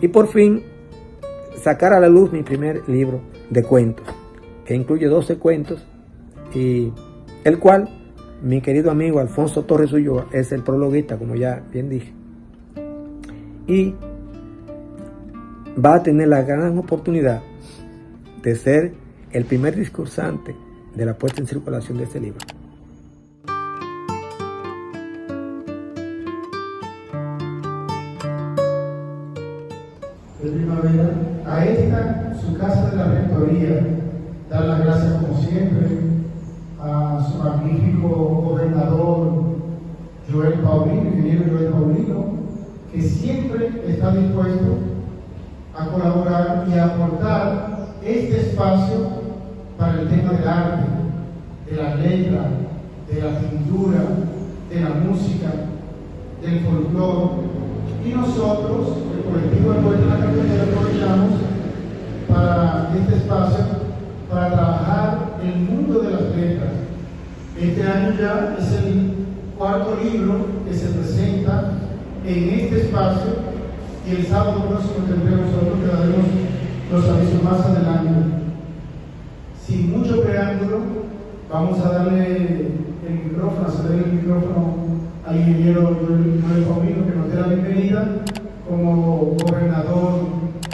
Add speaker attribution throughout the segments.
Speaker 1: y por fin sacar a la luz mi primer libro de cuentos, que incluye 12 cuentos, y el cual mi querido amigo Alfonso Torres Ulloa es el prologuista, como ya bien dije, y va a tener la gran oportunidad de ser el primer discursante de la puesta en circulación de este libro.
Speaker 2: De primavera, a esta, su casa de la rectoría, dar las gracias como siempre a su magnífico gobernador Joel Paulino, ingeniero Joel Paulino, que siempre está dispuesto a colaborar y a aportar este espacio para el tema del arte, de la letra, de la pintura, de la música, del folclore. Y nosotros, el colectivo de Poetas de la Carpetera, aprovechamos para este espacio para trabajar el mundo de las letras. Este año ya es el cuarto libro que se presenta en este espacio, y el sábado próximo tendremos nosotros que daremos los avisos más adelante. Sin mucho preámbulo, vamos a darle el micrófono, a ceder el micrófono al ingeniero Joel Paulino, que nos dé la bienvenida como gobernador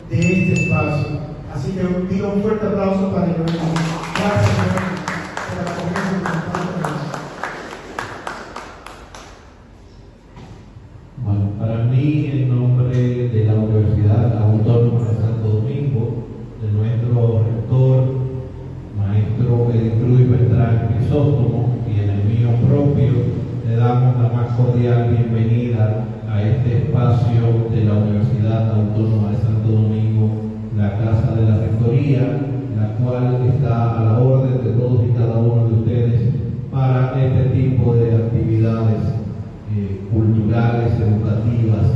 Speaker 2: de este espacio. Así que pido un fuerte aplauso para Joel. Gracias por la confianza.
Speaker 3: Bueno, para mí, en nombre de la Universidad Autónoma de Santo Domingo, de nuestro rector, maestro Cruz Beltrán Crisóstomo, y en el mío propio, le damos la más cordial bienvenida a este espacio de la Universidad Autónoma de Santo Domingo, la Casa de la Rectoría, la cual está a la orden de todos y cada uno de ustedes para este tipo de actividades culturales, educativas,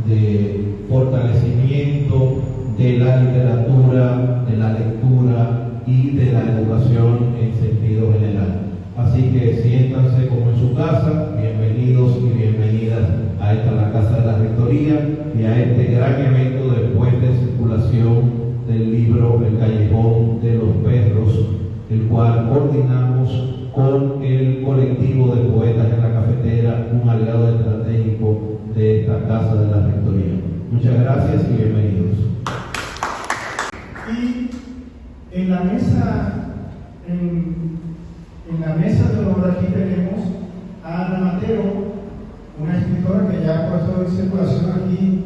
Speaker 3: de fortalecimiento de la literatura, de la lectura y de la educación en sentido general. Así que siéntanse como en su casa, bienvenidos y bienvenidas a esta la Casa de la Rectoría y a este gran evento de puesta en circulación del libro El Callejón de los Perros, el cual coordinamos con el colectivo de poetas en la cafetera, un aliado estratégico de esta Casa de la Rectoría. Muchas gracias y bienvenidos.
Speaker 2: Y en la mesa, en la mesa de honor aquí tenemos a Ana Mateo, una escritora que ya ha puesto en circulación aquí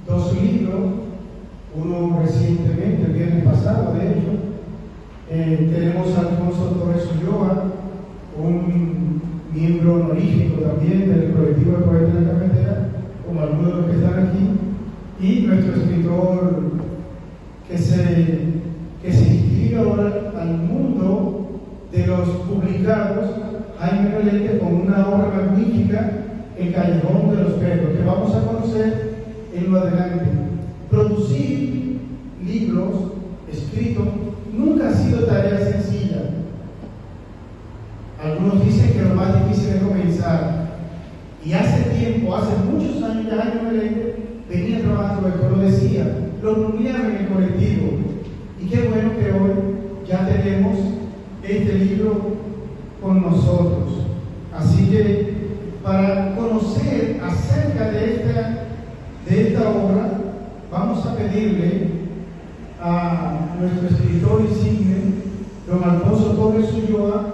Speaker 2: 2 libros, uno recientemente, el viernes pasado, de hecho. Tenemos a Alfonso Torres Ulloa, un miembro honorífico también del colectivo de poetas de la Carpetera, como algunos de los que están aquí, y nuestro escritor que se inscribe ahora al mundo de los publicados, Jaime Belete, con una obra magnífica, El Callejón de los Perros, que vamos a conocer en lo adelante. Producir libros escritos nunca ha sido tarea sencilla. Algunos dicen que lo más difícil es comenzar. Y hace tiempo, hace muchos años ya, Jaime Belete venía trabajando, esto lo decía, lo nominaron en el colectivo. Y qué bueno que hoy ya tenemos este libro con nosotros. Así que para conocer acerca de esta obra, vamos a pedirle a nuestro escritor insigne, don Alfonso Torres Ulloa,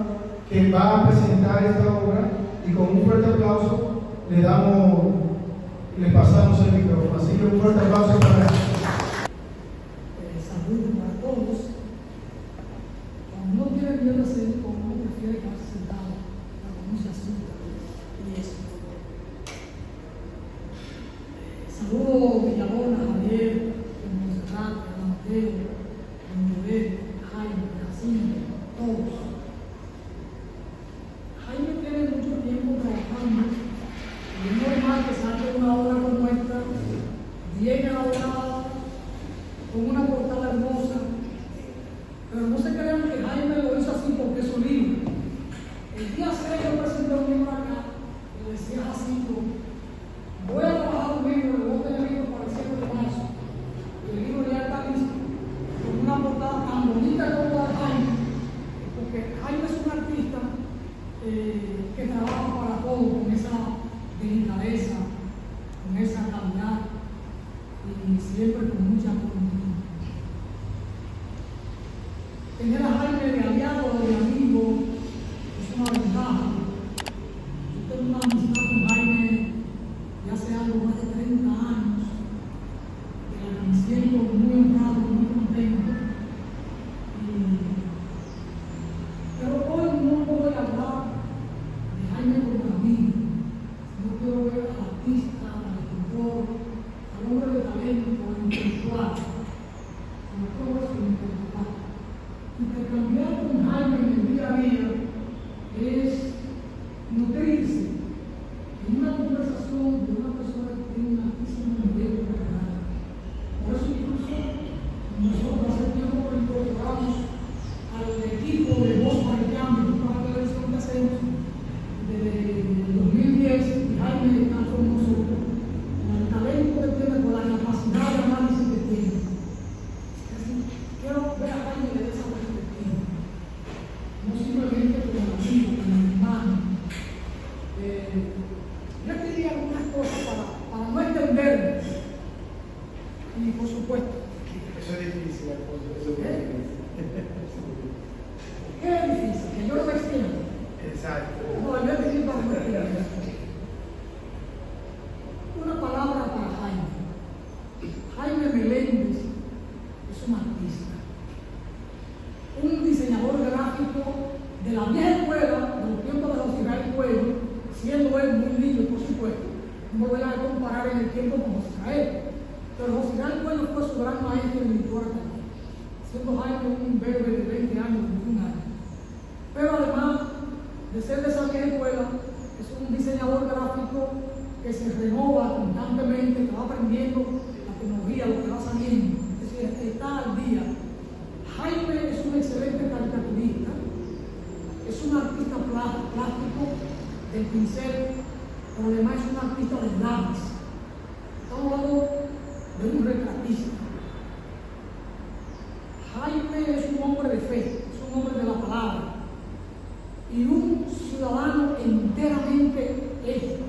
Speaker 2: que va a presentar esta obra, y con un fuerte aplauso le pasamos el micrófono. Así que un fuerte aplauso para él.
Speaker 4: Saludos para todos. Cuando uno tiene miedo de hacer, como uno prefiere quedarse sentado, cuando uno se asusta y eso. Saludos Villalona, Javier, Monserrat, Mateo, Joel, Jaime, Jacinto, todos. Jaime tiene mucho tiempo trabajando, y es normal que salga una obra como esta, bien elaborada, con una portada hermosa, tener a Jaime de aliado o de amigo es una ventaja. Yo tengo una amistad con Jaime de hace algo más de 30 años, de la que me siento muy honrado, muy contento. Pero hoy no voy a hablar de Jaime como amigo. No quiero ver al artista, al escritor, al hombre de talento, al intelectual, como todo eso intelectual. Intercambiar con Jaime en el día a día es nutrirse en una conversación de una persona que tiene un altísimo nivel de verdad. Por eso incluso nosotros hace tiempo que incorporamos al equipo de Voz Maricambio, para la televisión que hacemos desde el 2010, y Jaime está con nosotros, con el talento que tiene, con la capacidad de análisis que tiene. Quiero ver a Jaime desde esa perspectiva, no simplemente como amigo, como hermano. Yo quería algunas cosas para no extenderme, y por supuesto.
Speaker 2: Eso es difícil, Alfonso, eso es difícil.
Speaker 4: ¿Qué es difícil? Que yo no me extienda.
Speaker 2: Exacto.
Speaker 4: No, yo es difícil para no extenderme. Una palabra para Jaime. Jaime Meléndez es un artista, un diseñador gráfico de la vieja escuela, de los tiempos de José Israel Cuello, siendo él muy niño, por supuesto. No voy a comparar en el tiempo con José Israel, pero José Israel Cuello fue su gran maestro en pintura también, siendo Jaime un bebé de 20 años, 21 años. Pero además de ser de esa vieja escuela, es un diseñador gráfico que se renova constantemente, que va aprendiendo la tecnología, lo que va saliendo, es decir, está al día. Jaime es un excelente caricaturista, es un artista plástico del pincel, pero además es un artista de lápiz. Estamos hablando de un retratista. Jaime es un hombre de fe, es un hombre de la palabra y un ciudadano enteramente ético.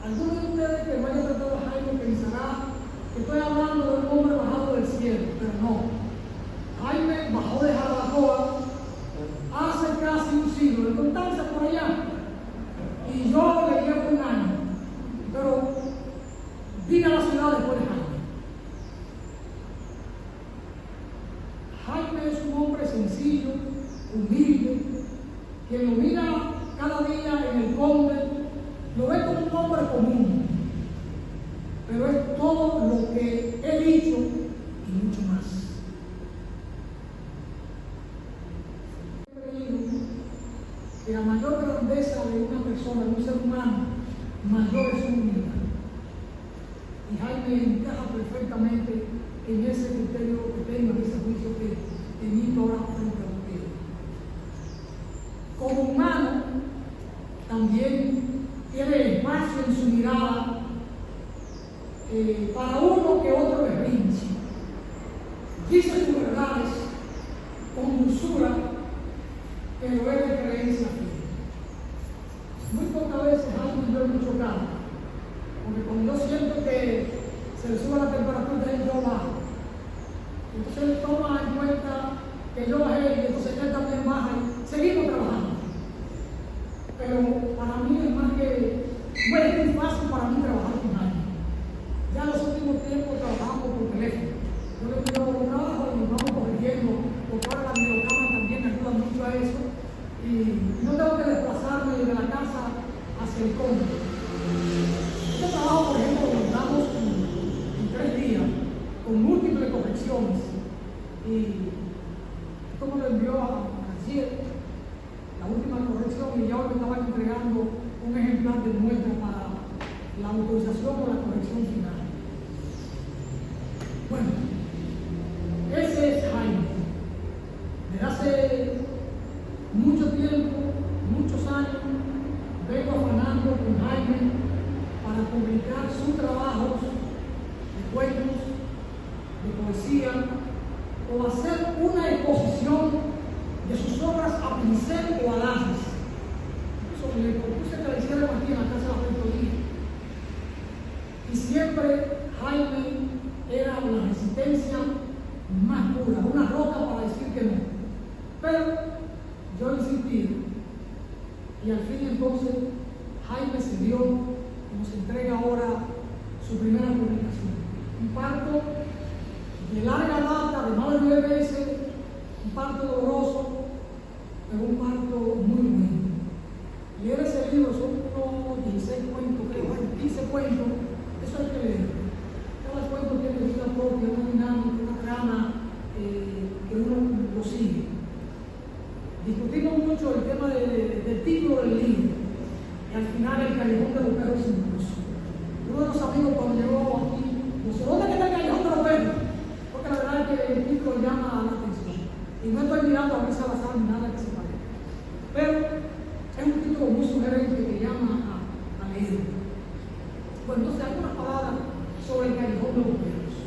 Speaker 4: Algunos de ustedes que vayan a tratar a Jaime pensará que estoy hablando de un hombre bajado del cielo, pero no. Jaime bajó de Jarabacoa hace casi un siglo, de Constanza por allá, y yo le llevo un año, pero vine a la ciudad después de Jaime. Jaime es un hombre sencillo, humilde, que lo mira cada día en el Conde, lo ve como un hombre común, pero es todo lo que he dicho y mucho más. He creído que la mayor grandeza de una persona, de un ser humano, mayor es su humildad. Y Jaime encaja perfectamente en ese criterio que tengo, en ese juicio que emito ahora frente a ustedes. Como humano, también tiene espacio en su mirada para uno que otro berrinche. Dice sus verdades con dulzura, pero es de creencia firme. Muy pocas veces Jaime y yo hemos chocado, porque cuando yo siento que se le sube la temperatura, yo bajo. Entonces él toma en cuenta que yo bajé y entonces él también baja y seguimos trabajando. Pero para mí es más que muy fácil para mí trabajar con Jaime. Ya en los últimos tiempos trabajamos por teléfono. Yo le pido por trabajo y nos vamos corrigiendo, porque ahora la videocámara también ayuda mucho a eso. Y no tengo que desplazarme de la casa hacia el Conde. Este trabajo, por ejemplo, lo damos en 3 días, con múltiples correcciones. Y esto me lo envió a García, la última corrección, y ya hoy me estaban entregando un ejemplar de muestra para la autorización o la corrección final. Bueno, ese es Jaime. Desde hace mucho tiempo, muchos años, vengo afanando con Jaime para publicar sus trabajos de cuentos, de poesía, o hacer una exposición de sus obras a pincel o a lápiz. Eso le propuse que la hicieran aquí en la Casa de la Rectoría. Y siempre Jaime era la resistencia más pura, una roca para decir que no. Pero yo insistí y al fin entonces Jaime se dio y nos entrega ahora su primera publicación. Un parto de larga data, de más de 9 meses, un parto doloroso, pero un parto muy bueno. Leer ese libro son unos 16 cuentos, creo, 15 cuentos, eso hay que leer. Cada cuento tiene vida propia, una dinámica, una trama que uno lo sigue. Discutimos mucho el tema del título del libro y al final el callejón de los perros incluso. Uno de los amigos cuando llegó aquí, dice, ¿dónde está el callejón de los perros? Porque la verdad es que el título llama la atención. Y no estoy mirando a Luis Salazar ni nada que se parezca. Pero es un título muy sugerente que llama a leer. Pues entonces algunas palabras sobre el callejón de los perros.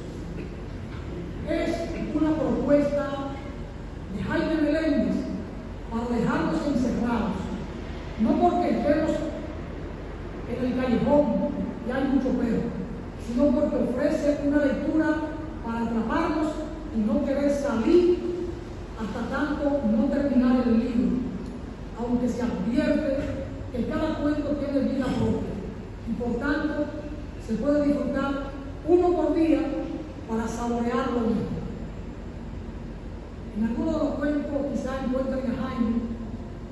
Speaker 4: Es una propuesta de Jaime Meléndez para dejarnos encerrados, no porque estemos en el callejón y hay mucho perro, sino porque ofrece una lectura para atraparnos y no querer salir hasta tanto no terminar el libro, aunque se advierte que cada cuento tiene vida propia y por tanto se puede disfrutar uno por día para saborearlo mejor. En algunos de los cuentos quizás encuentren a Jaime,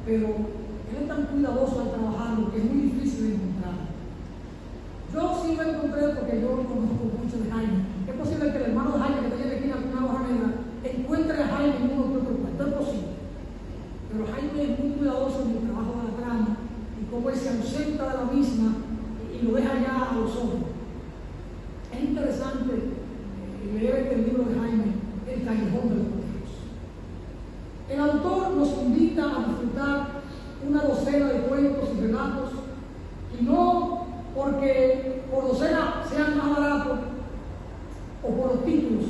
Speaker 4: pero él es tan cuidadoso al trabajarlo que es muy difícil de encontrar. Yo sí lo encontré porque yo conozco mucho de Jaime. Es posible que el hermano de Jaime que tenía aquí en una hoja negra encuentre a Jaime en uno que otro cuento, es posible. Pero Jaime es muy cuidadoso en el trabajo de la trama y cómo él se ausenta de la misma y lo deja ya a los ojos. Es interesante leer este libro de Jaime, El callejón de los perros. El autor nos invita a disfrutar una docena de cuentos y relatos, y no porque por docena sean más baratos o por los títulos.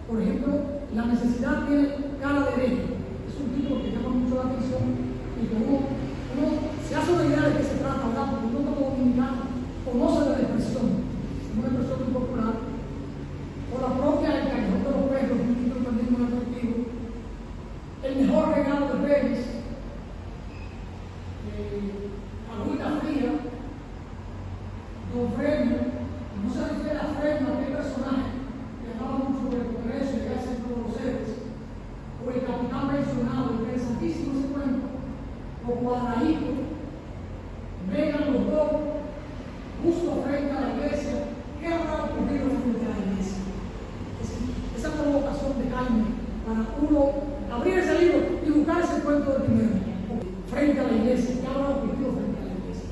Speaker 4: Por ejemplo, La necesidad tiene cara de hereje. Es un título que llama mucho la atención y que uno se hace una idea de qué se trata, ¿verdad? Porque uno como dominicano conoce la expresión, es una expresión muy popular. O la propia El callejón de los perros, un título también muy atractivo. El mejor regalo de Reyes, Agüita Fría, Don Fremio, no se refiere a Fremio, aquel personaje que hablaba mucho del Congreso y que hace todos los seres, o el capitán mencionado, interesantísimo ese cuento, o Cuadradito, vengan los dos, justo frente a la iglesia. ¿Qué habrá ocurrido frente a la iglesia? Esa provocación de Jaime para uno abrir ese libro y buscar ese cuento del primero, frente a la iglesia. ¿Qué habrá ocurrido frente a la iglesia?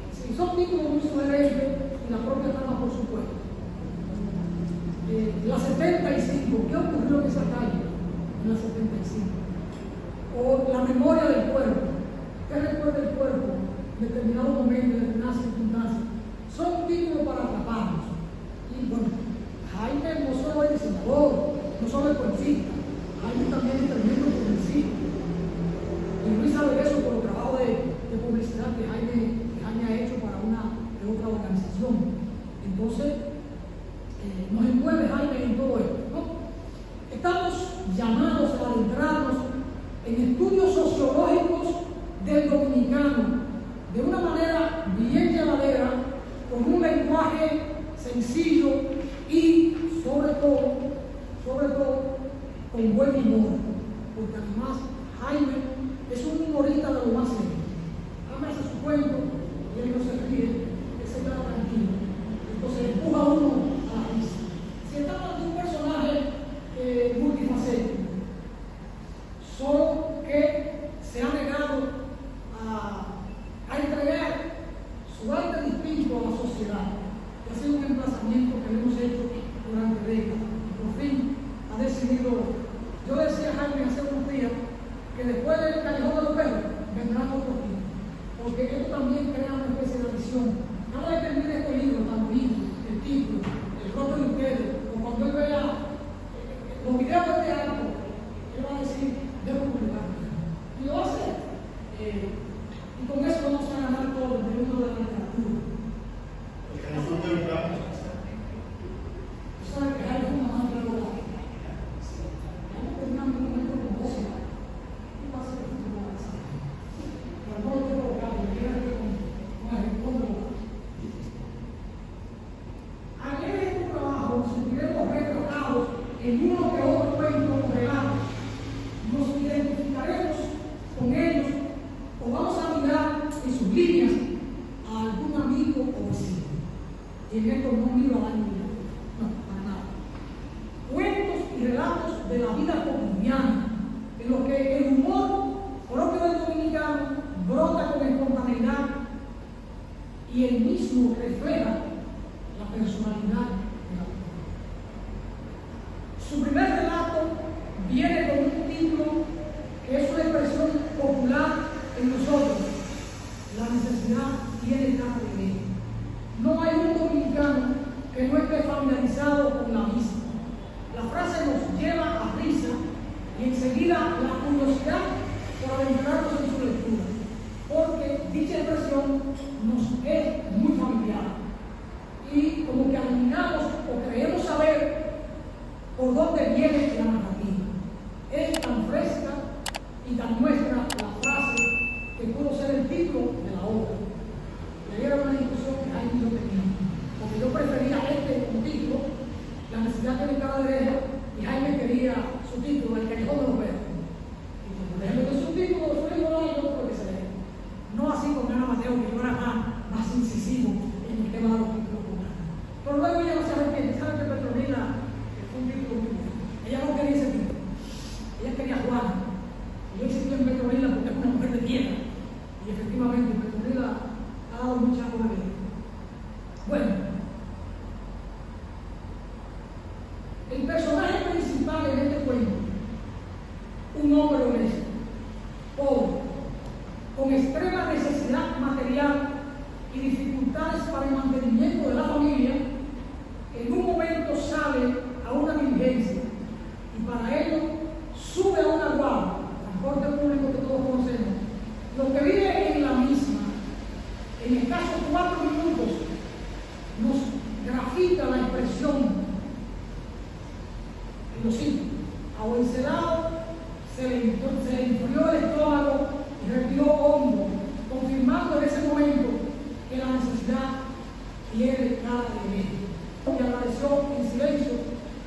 Speaker 4: Si son títulos muy sugerentes y la propia trama, por supuesto. La 75, ¿qué ocurrió en esa calle en la 75? O La memoria del cuerpo, ¿qué recuerda el cuerpo en determinado momento, en determinadas circunstancias? Son títulos para atraparnos. Y bueno, Jaime no solo es diseñador, no solo es poesista, Jaime también es tremendo publicista. Y Luis sabe eso por el trabajo de publicidad que Jaime ha hecho para una de otra organización. Entonces, nos envuelve Jaime en todo esto, ¿no? Estamos llamados a adentrarnos en estudios sociológicos del dominicano de una manera bien llevadera, con un lenguaje sencillo y sobre todo, con buen humor, porque además Jaime es un humorista de lo más serio. Jaime hace su cuento y él no se ríe, él se queda tranquilo, entonces empuja a uno a la risa. Si estamos ante un personaje multifacético, solo que se ha negado a entregar su arte distinto a la sociedad, que ha sido un emplazamiento que le hemos hecho durante décadas. Y por fin ha decidido. Yo decía a Jaime hace unos días que después del callejón de los perros vendrán otros títulos, porque esto también crea una especie de visión. Cada vez que termine este libro, en uno que otro cuento o relato, nos identificaremos con ellos o vamos a mirar en sus líneas a algún amigo o vecino. Y en esto no miro a alguien, no, para nada. Cuentos y relatos de la vida cotidiana, en los que el humor propio del dominicano brota con espontaneidad y él mismo refleja la personalidad de la persona. Su primer relato viene con un título que es una expresión popular en nosotros: la necesidad tiene carne de ella. No hay un dominicano que no esté familiarizado con la misma. La frase nos lleva a risa y enseguida la curiosidad por adentrarnos en su lectura, porque dicha expresión nos es muy familiar y como que adivinamos o creemos saber por dónde viene la narrativa. Es tan fresca y tan nuestra la frase que pudo ser el título de la obra. Y ahí era una discusión que Jaime y yo teníamos, porque yo prefería este como título, La necesidad tiene cara de oreja, y Jaime quería su título, El callejón de los perros. Y como déjeme que su título fue igual, yo creo que se lee. No así con Ana Mateo, que yo era más incisivo en el tema de los títulos con Ana. Pero luego ella no se arrepiente. ¿Sabe que Petronila fue un título muy bueno? Ella no quería ese título. Ella quería Juana. Y yo insistí en Petronila porque es una mujer de tierra. Y efectivamente, Petronila ha dado mucha buena vida. Bueno, el personaje principal en este cuento, un hombre honesto, pobre, con extrema necesidad material y dificultades para el mantenimiento de la familia, en un momento sale a una diligencia y para ello sube a una guagua, transporte público que todos conocemos. Lo que vive en la misma, en escasos 4 minutos, nos grafita la expresión. Y lo sigo: a Wenceslao se le enfrió el estómago y respiró hondo, confirmando en ese momento que la necesidad tiene cara de medio. Y agradeció en silencio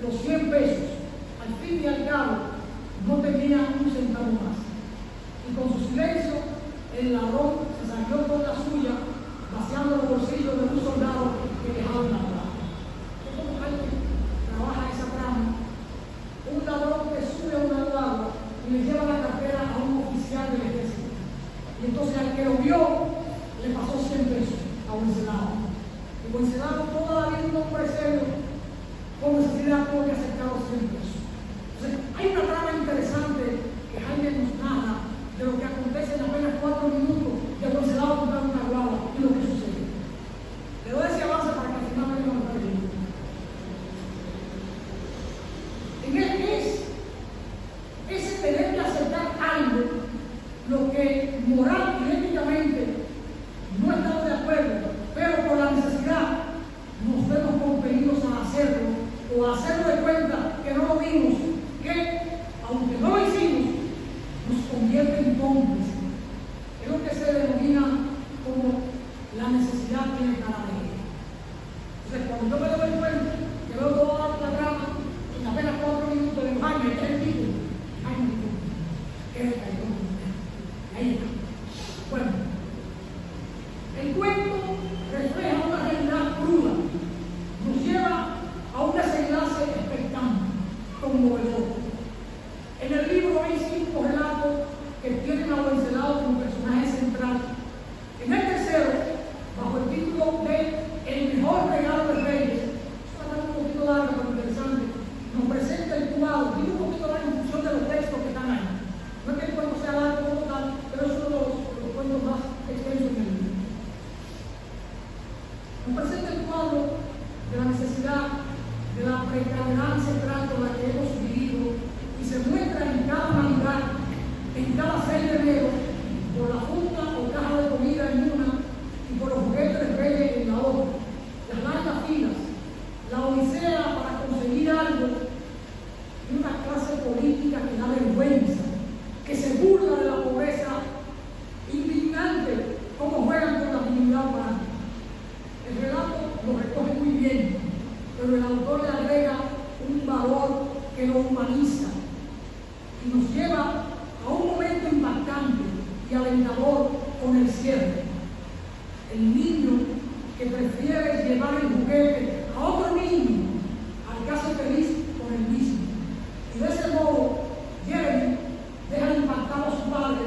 Speaker 4: los 100 pesos. Al fin y al cabo, no tenía un centavo más. Y con su silencio, el ladrón se salió con la suya, vaciando los bolsillos de un soldado que dejaba en la plaza. Es como alguien trabaja esa trama. Un ladrón que sube a una guagua y le lleva la cartera a un oficial del ejército. Y entonces al que lo vio, le pasó 100 pesos a Wenceslao. Y Wenceslao, toda la vida un hombre serio, con necesidad tuvo que aceptar los 100 pesos. Entonces, hay una trama interesante que Jaime nos narra de lo que acontece en apenas 4 minutos de Wenceslao comprando una guagua y lo que sucede. Le doy ese avance para que al final me lo perdido. En él es ese tener que aceptar algo, lo que moral y éticamente no estamos de acuerdo, pero por la necesidad nos vemos compelidos a hacerlo o a hacerlo de cuenta que no lo vimos, que aunque no lo hicimos, nos convierte en cómplices. Es lo que se denomina como la necesidad tiene cara de ella. Entonces, cuando yo me doy cuenta que veo toda la trama, en apenas 4 minutos de Jaime, que es el título, Jaime, que es el callejón. Ahí está. Bueno, el cuento refleja una realidad cruda, nos lleva a un desenlace expectante, conmovedor. que lo humaniza y nos lleva a un momento impactante y alentador con el cierre. El niño que prefiere llevar el juguete a otro niño al que hace feliz con el mismo. Y de ese modo, Jeremy deja impactado a su padre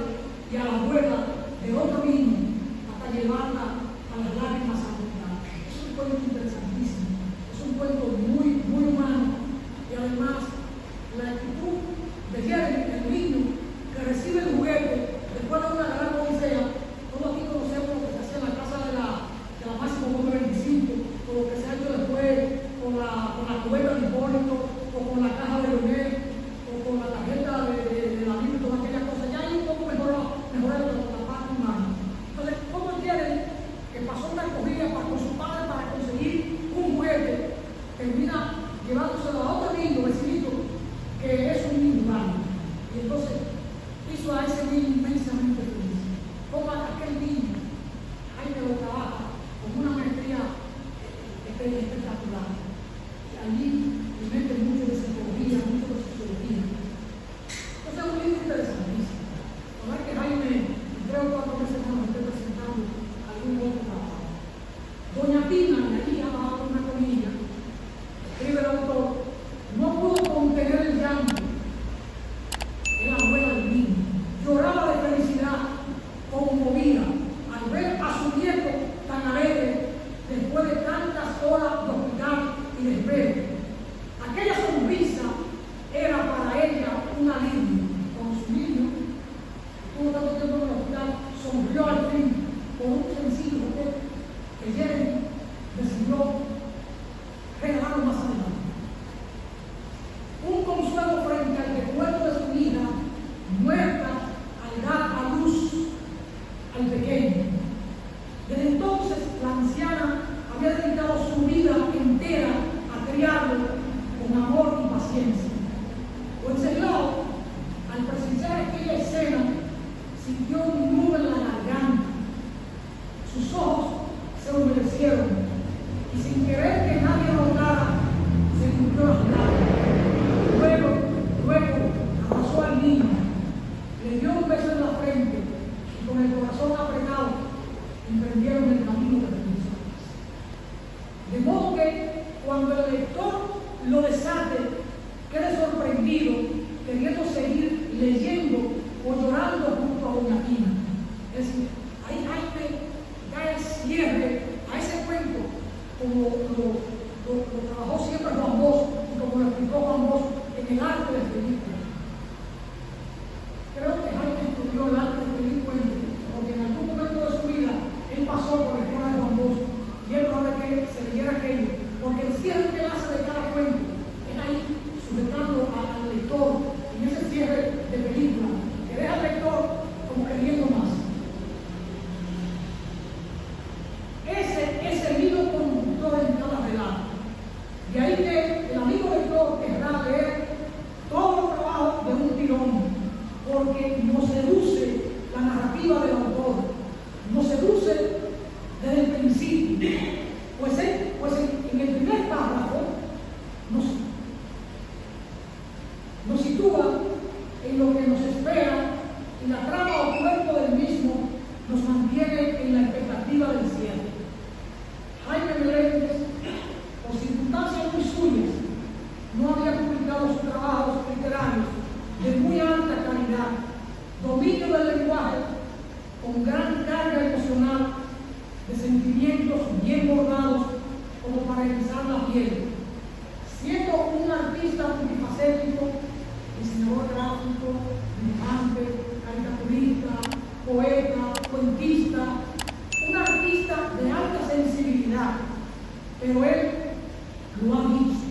Speaker 4: y a la abuela de otro niño hasta llevarla a las lágrimas a contar. Es un cuento interesantísimo, es un cuento muy, muy humano y además la actitud de Jeremy, el niño que recibe el juguete después de una gran odisea. Todos aquí conocemos lo que se hacía en la casa de la Máximo Gómez 25, o lo que se ha hecho después con la cubeta de Hipólito, o con la caja de Leonel, o con la tarjeta de la Biblia y todas aquellas cosas. Ya hay un poco mejorado la parte humana. Entonces, ¿cómo quieren que pasó una corrida con su padre para conseguir un juguete? Termina llevándoselo a otro niño, vecinito, que es un niño humano. Y entonces hizo a ese niño inmensamente feliz. Como aquel niño, hay que lo trabaja con una maestría espectacular. Y allí le mete mucho de psicología, mucho de sociología. Entonces es un libro interesantísimo. La verdad que Jaime, en 3 o 4 meses más, me estoy presentando algún otro trabajo. Doña Pina, y allí abajo una comilla, escribe el autor, no pudo contener el llanto. Era la abuela del niño. Lloraba de felicidad, conmovida, al ver a su nieto tan alegre después de tantas horas de hospital y de espera. Aquella sonrisa era para ella un alivio. Con su niño, estuvo tanto tiempo en el hospital, sonrió al fin por un sencillo juguete que Jeremy decidió regalarlo más adelante. Un consuelo frente al recuerdo de su hija muerta al dar a luz al pequeño. Desde entonces, la anciana había dedicado su vida entera a criarlo con amor y paciencia. Wenceslao, al presenciar aquella escena, sintió un nudo en la garganta. Sus ojos se humedecieron y sin querer que nadie lo notara, se limpió las lágrimas. Luego abrazó al niño, le dio un beso en la frente y con el corazón apretado emprendieron el camino de Regreso a casa. De modo que cuando el lector lo desate, quede sorprendido, queriendo seguir leyendo o llorando junto a Doña Pina. Es decir, ahí Jaime da el cierre a ese cuento, como lo trabajó siempre Juan Bosch y como lo explicó Juan Bosch en el arte de escribir cuentos. Creo que Jaime estudió el arte de escribir cuentos, porque en algún momento de su vida él pasó por la escuela de Juan Bosch y él probable que se leyera aquello, porque el cierre que él hace de cada cuento es ahí sujetando al lector en ese cierre de película, que deja al lector como queriendo más. Ese es el hilo conductor en cada relato. De ahí que el amigo lector querrá leer todo el trabajo de un tirón, porque nos seduce la narrativa del autor, nos seduce desde el principio. Pues en el primer párrafo nos sitúa en lo que nos espera y la trama o cuerpo del mismo nos mantiene en la expectativa del cierre. Jaime Meléndez, por circunstancias muy suyas, no había publicado sus trabajos literarios de muy alta calidad, dominio del lenguaje con gran carga emocional, de sentimientos bien bordados como para erizar la piel. Siendo un artista multifacético, diseñador gráfico, dibujante, caricaturista, poeta, cuentista, un artista de alta sensibilidad, pero él lo ha dicho,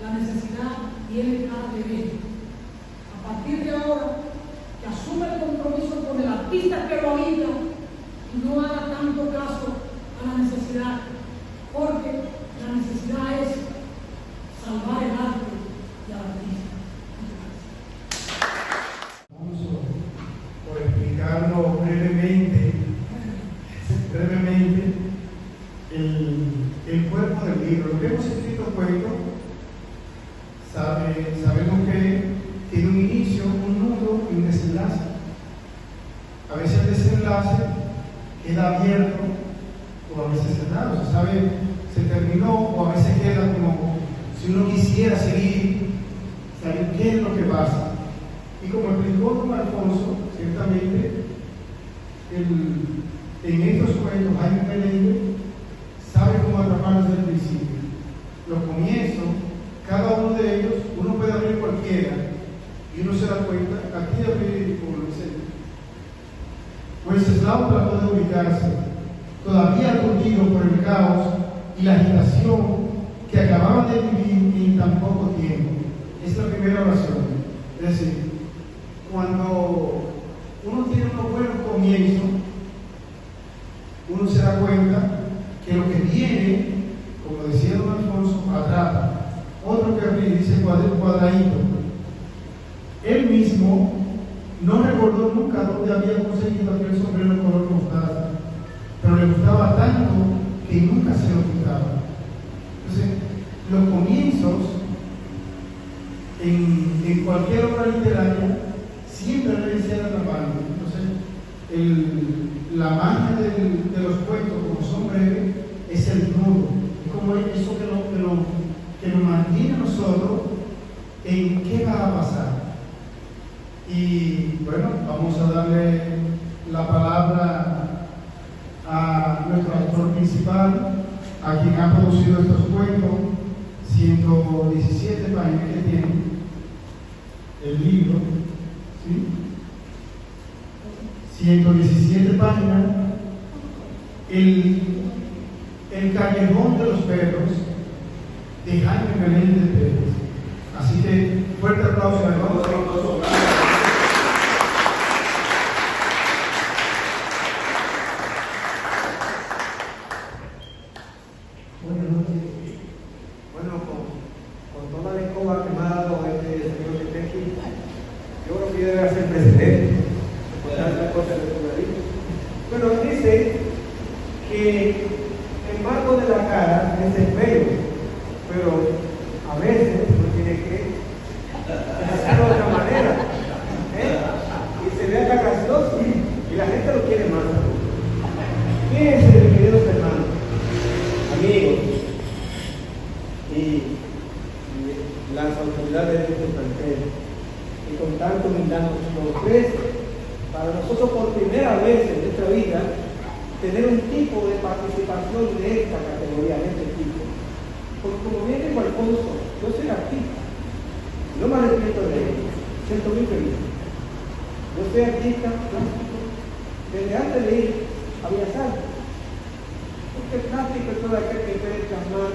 Speaker 4: la necesidad tiene cara de ver. A partir de ahora, que asume el compromiso con el artista que lo habita y no haga tanto caso a la necesidad, porque la necesidad es salvar el arte y al artista.
Speaker 2: Vamos por explicarlo brevemente el cuerpo del libro. Lo que hemos escrito cuento sabemos que tiene un inicio, un nudo y un desenlace. A veces el desenlace queda abierto o a veces cerrado, se sabe, se terminó, o a veces queda como si uno quisiera seguir, saber qué es lo que pasa. Y como explicó don Alfonso, ciertamente, en estos cuentos Jaime Meléndez sabe cómo atrapar desde el principio. Los comienzos, cada uno de ellos, uno puede abrir cualquiera y uno se da cuenta, aquí abrir como lo dice. Wenceslao trató de ubicarse, todavía aturdido por el caos y la agitación que acababan de vivir en tan poco tiempo. Es la primera oración. Es decir, cuando uno tiene unos buenos comienzos, uno se da cuenta que lo que viene, como decía don Alfonso, atrapa. Otro que abrí, dice cuadradito. Él mismo no recordó nunca dónde había conseguido aquel sombrero color mostaza, pero le gustaba tanto que nunca se lo quitaba. Entonces, los comienzos en cualquier obra literaria siempre deben ser atrapantes. Entonces, la magia de los cuentos, como son breves, es el nudo. Es como eso que nos mantiene a nosotros en qué va a pasar. Y bueno, vamos a darle la palabra a nuestro autor principal, a quien ha producido estos cuentos, 117 páginas que tiene el libro, ¿sí? 117 páginas, el callejón de los perros, de Jaime Meléndez Pérez. Así que fuerte aplauso a todos.
Speaker 5: Buenas noches. Bueno, con toda la escoba que me ha dado este señor que está aquí, yo creo que debe ser presidente. Bueno, dice que el marco de la cara es el pelo, pero a veces uno tiene que hacerlo de otra manera, y se ve acá gracioso y la gente lo quiere más. Fíjense, mis queridos hermanos, amigos y las autoridades de este plantel, y con tanta humildad nos ofrece para nosotros por primera vez en nuestra vida tener un tipo de participación de esta categoría, de este tipo. Porque como bien dijo Alfonso, yo soy artista, no me arrepiento de ello, siento muy feliz. Yo soy artista plástico desde antes de ir a Bellas Artes, porque plástico es todo aquel que puede plasmar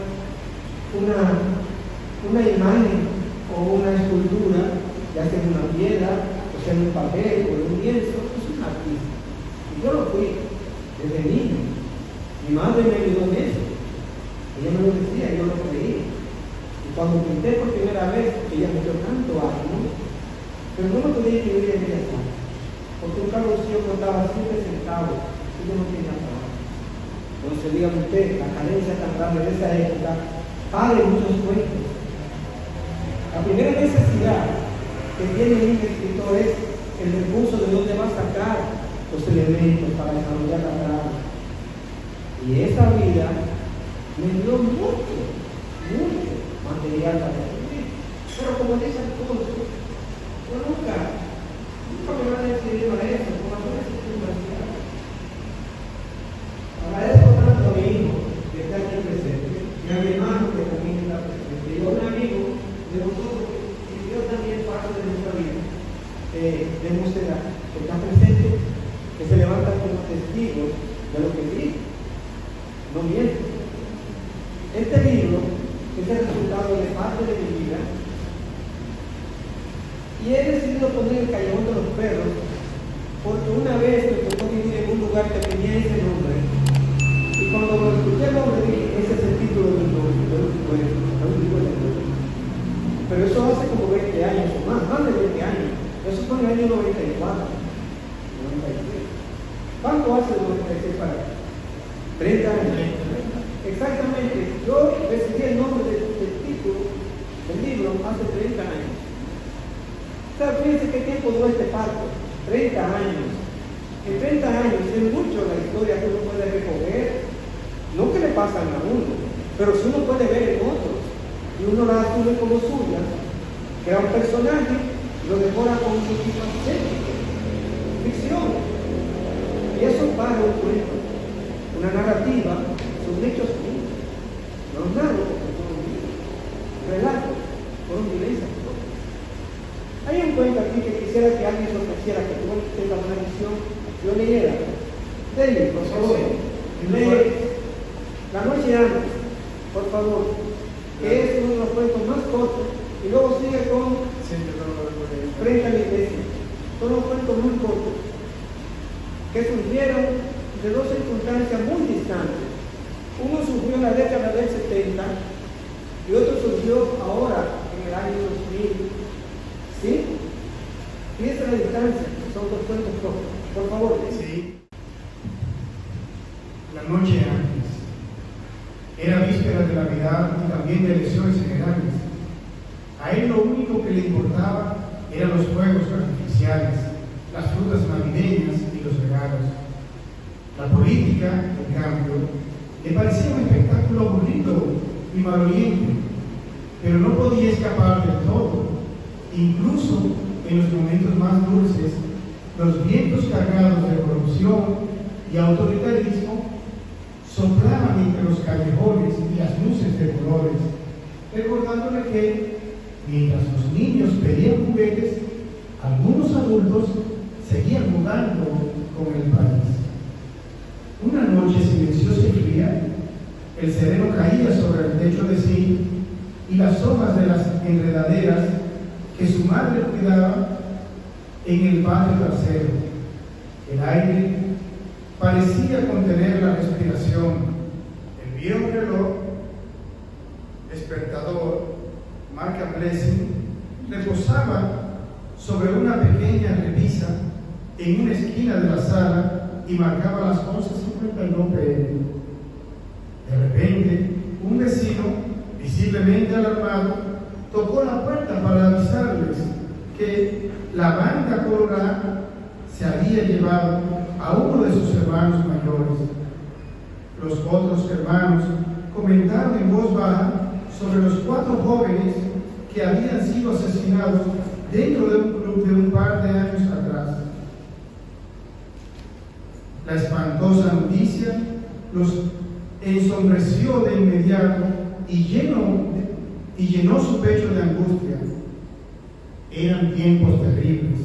Speaker 5: una imagen o una escultura, ya sea en una piedra, o sea en un papel o en un lienzo, es un artista. Y yo lo fui desde niño. Mi madre me ayudó en eso. Ella me lo decía, yo lo creí. Y cuando pinté por primera vez, ella me dio tanto ánimo, pero no me podía escribir en Bellas Artes, porque un carrocillo costaba 7 centavos y yo no tenía trabajo. Entonces, dígame usted, la carencia tan grande de esa época, pague muchos cuentos. La primera necesidad que tiene un escritor es el recurso de dónde va a sacar los elementos para desarrollar la trama. Y esa vida me dio mucho material para escribir. Pero como dice Alfonso, yo nunca me van a decidir para eso, como no necesito universidad. Agradezco tanto a mi hijo que está aquí presente, y a mi hermano que también está presente, y a un amigo de nosotros que Dios también parte de nuestra vida, demuestra que está presente, que se levanta como testigo de lo que dice, no miente. Este libro es el resultado de parte de mi vida, y he decidido poner el callejón de los perros porque una vez me tocó vivir en un lugar que tenía ese nombre, y cuando lo escuché el nombre dije, ese es el título del libro. Pero eso hace como 20 años o más de 20 años. Eso fue en el año 94, 96. ¿Cuánto hace el 96 para acá? 30 años. Exactamente. Yo decidí el nombre del título el libro hace 30 años. O sea, fíjense qué tiempo duró este parto, 30 años. En 30 años es mucho la historia que uno puede recoger, no que le pasan a uno, pero si uno puede ver en otros, y uno la asume como suya, crea un personaje y lo decora con un tipo estético, ficción. Y eso para un cuento, una narrativa, son hechos vivos. Los narros son vivos, relatos, fueron vivencias. Hay un cuento aquí que quisiera que alguien lo ofreciera, que tuvo que tenga una visión, yo leyera. Denle, por favor, lee La noche antes, por favor, que es uno de los cuentos más cortos, y luego sigue con Frente a la Iglesia. Son los cuentos muy cortos, que surgieron de dos circunstancias muy distantes. Uno surgió en la década del 70 y otro surgió ahora, en el año 2000. ¿Sí? Fíjense la distancia, son dos cuentos cortos. Por favor.
Speaker 2: Sí. La noche antes. Era víspera de Navidad y también de elecciones generales. A él lo único que le importaba eran los fuegos artificiales, las frutas navideñas y los regalos. La política, en cambio, le parecía un espectáculo aburrido y maloliente, pero no podía escapar del todo. Incluso en los momentos más dulces, los vientos cargados de corrupción y autoritarismo soplaban entre los callejones y las luces de colores, recordándole que, mientras los niños pedían juguetes, algunos adultos seguían jugando con el país. Una noche silenciosa y fría, el sereno caía sobre el techo de zinc y las hojas de las enredaderas que su madre cuidaba en el patio trasero. El aire parecía contener la respiración. El viejo reloj despertador, marca Blessing, reposaba sobre una pequeña repisa en una esquina de la sala y marcaba las 11:59 p.m. De repente, un vecino, visiblemente alarmado, tocó la puerta para avisarles que la banda colorada se había llevado a uno de sus hermanos mayores. Los otros hermanos comentaron en voz baja sobre los 4 jóvenes que habían sido asesinados dentro de un club de un par de años atrás. La espantosa noticia los ensombreció de inmediato y llenó su pecho de angustia. Eran tiempos terribles.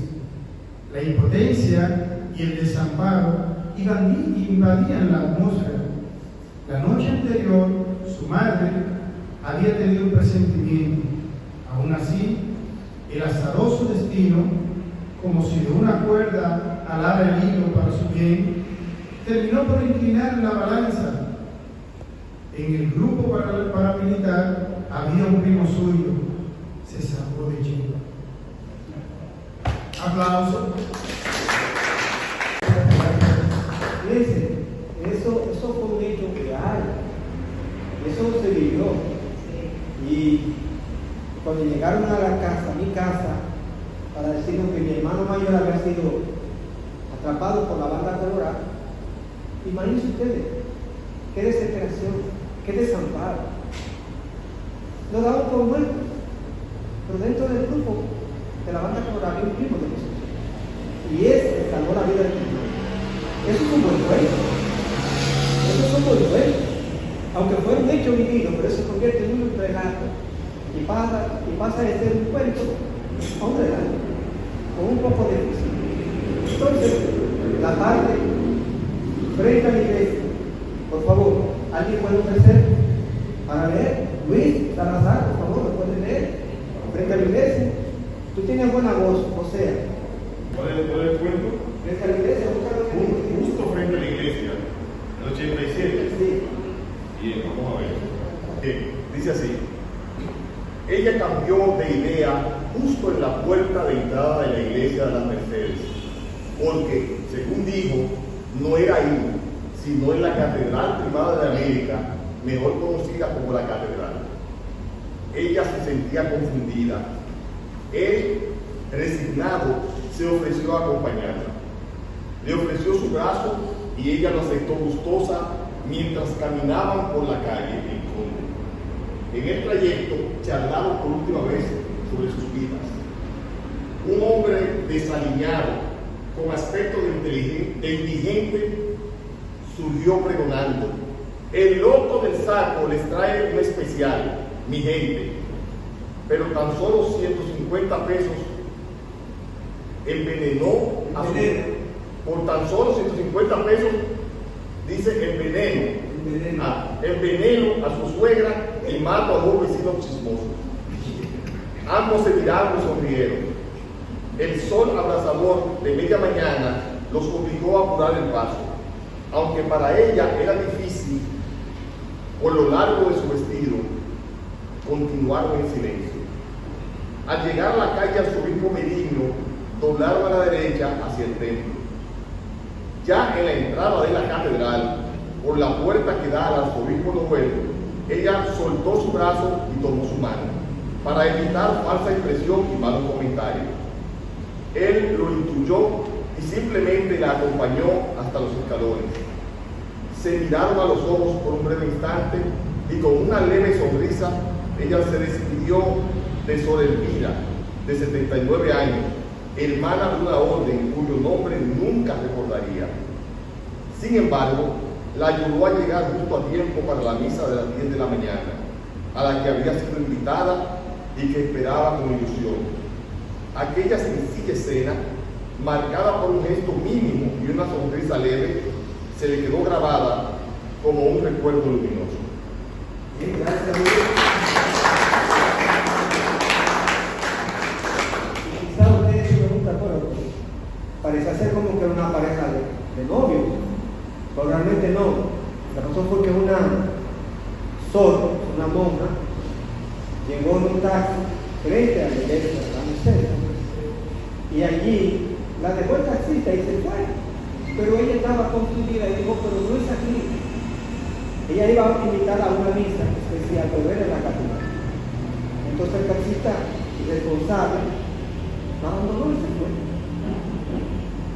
Speaker 2: La impotencia y el desamparo invadían la atmósfera. La noche anterior, su madre había tenido un presentimiento. Aún así, el azaroso destino, como si de una cuerda alara el hilo para su bien, terminó por inclinar la balanza. En el grupo paramilitar había un primo suyo, se salvó de Chico. Aplauso.
Speaker 5: Fíjense, eso fue un hecho real, eso se vivió. Y cuando llegaron a la casa, a mi casa, para decirnos que mi hermano mayor había sido atrapado por la banda colorada, imagínense ustedes, qué desesperación, qué desamparo. Lo daban por muerto, pero dentro del grupo de la banda colorada había un primo de nosotros, y ese salvó la vida del primo. Eso es un buen cuento, eso es un buen cuento, aunque fue un hecho vivido, pero eso se convierte en un relato y pasa de ser un cuento a un relato, con un poco de ficción. Entonces, la tarde, frente a la iglesia, por favor, ¿alguien puede ofrecer para leer? Luis Salazar, por favor, ¿lo puede leer? Frente a la iglesia. Tú tienes buena voz, o sea.
Speaker 6: ¿Cuál es el cuento?
Speaker 5: Frente a la iglesia,
Speaker 6: Justo frente a la iglesia, el 87.
Speaker 5: Sí.
Speaker 6: Bien, vamos a ver. Dice así: ella cambió de idea justo en la puerta de entrada de la iglesia de las Mercedes, porque, según dijo, no era ahí, sino en la Catedral Primada de América, mejor conocida como la Catedral. ella se sentía confundida. Él, resignado, se ofreció a acompañarla. Le ofreció su brazo y ella lo aceptó gustosa mientras caminaban por la calle en Conde. En el trayecto charlaron por última vez sobre sus vidas. Un hombre desaliñado, con aspecto de indigente, surgió pregonando: el loco del saco les trae un especial, mi gente, pero tan solo 150 pesos envenenó a su... Por tan solo 150 pesos, dice enveneno a su suegra y mato a dos vecinos chismosos. Ambos se miraron y sonrieron. El sol abrasador de media mañana los obligó a apurar el paso, aunque para ella era difícil, por lo largo de su vestido, continuaron en silencio. Al llegar a la calle Arzobispo Merino, doblaron a la derecha hacia el templo. Ya en la entrada de la catedral, por la puerta que da al arzobispo Noel, ella soltó su brazo y tomó su mano, para evitar falsa impresión y malos comentarios. Él lo intuyó y simplemente la acompañó hasta los escalones. Se miraron a los ojos por un breve instante y con una leve sonrisa, ella se despidió de Sor Elvira, de 79 años, hermana de una orden cuyo nombre nunca recordaría. Sin embargo, la ayudó a llegar justo a tiempo para la misa de las 10 de la mañana, a la que había sido invitada y que esperaba con ilusión. Aquella sencilla escena, marcada por un gesto mínimo y una sonrisa leve, se le quedó grabada como un recuerdo luminoso.
Speaker 5: Bien, gracias, Luis. Quizá ustedes se preguntan, bueno, parece ser como que una pareja de novios, pero realmente no. La razón fue que una monja, llegó en un taxi frente a la iglesia de la Merced, y allí la dejó el taxista y se fue. Pero ella estaba confundida y dijo: pero no es aquí. Ella iba a invitar a una misa especial, pero era en la catedral. Entonces el taxista irresponsable la abandonó y se fue.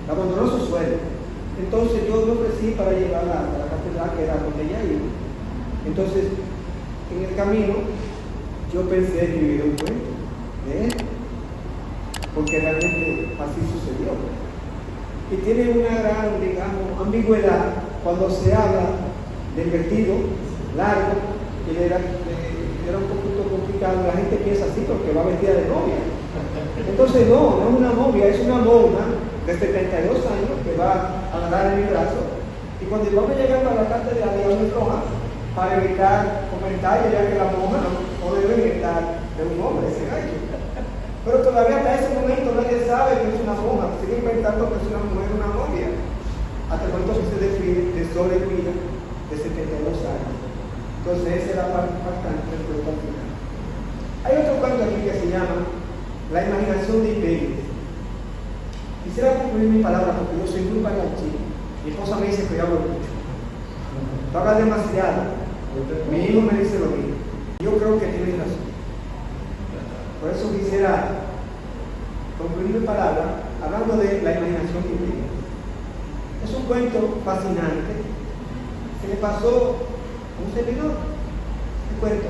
Speaker 5: La abandonó su sueldo. Entonces yo me ofrecí para llevarla a la catedral, que era donde ella iba. Entonces, en el camino, yo pensé en vivir un cuento de él, porque realmente así sucedió. Y tiene una gran, digamos, ambigüedad cuando se habla del vestido largo, que era un poquito complicado. La gente piensa así porque va vestida de novia. Entonces no es una novia, es una monja de 72 años que va a agarrar en mi brazo. Y cuando vamos llegando a la catedral, digamos, roja, para evitar comentarios, ya que la monja no debe estar de un hombre, ese gallo. Pero todavía hasta ese momento nadie sabe que es una monja, sigue inventando que es una mujer, una novia. Hasta el momento que se define de Sor Elvira, de 72 años. Entonces esa era bastante preocupante. Hay otro cuento aquí que se llama La imaginación de Ibérica. Quisiera concluir mi palabra porque yo soy muy parlanchín. Mi esposa me dice que yo hablo mucho. Tú hablas demasiado. Mi hijo me dice lo mismo. Yo creo que tienes razón. Por eso quisiera concluir mi palabra hablando de la imaginación bíblica. Es un cuento fascinante que le pasó a un servidor. Este cuento.